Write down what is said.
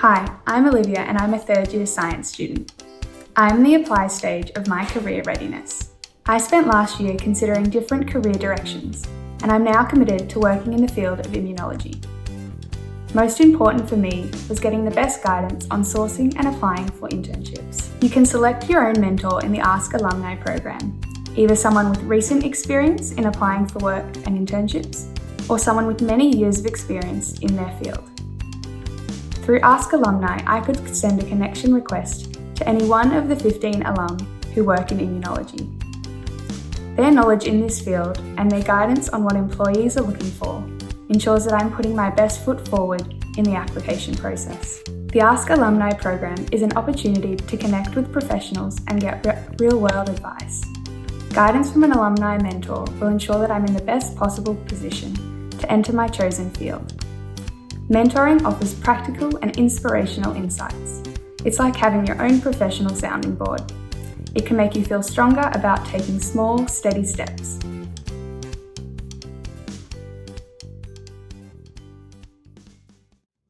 Hi, I'm Olivia and I'm a third year science student. I'm in the apply stage of my career readiness. I spent last year considering different career directions, and I'm now committed to working in the field of immunology. Most important for me was getting the best guidance on sourcing and applying for internships. You can select your own mentor in the Ask Alumni program, either someone with recent experience in applying for work and internships, or someone with many years of experience in their field. Through Ask Alumni, I could send a connection request to any one of the 15 alum who work in immunology. Their knowledge in this field and their guidance on what employees are looking for ensures that I'm putting my best foot forward in the application process. The Ask Alumni program is an opportunity to connect with professionals and get real-world advice. Guidance from an alumni mentor will ensure that I'm in the best possible position to enter my chosen field. Mentoring offers practical and inspirational insights. It's like having your own professional sounding board. It can make you feel stronger about taking small, steady steps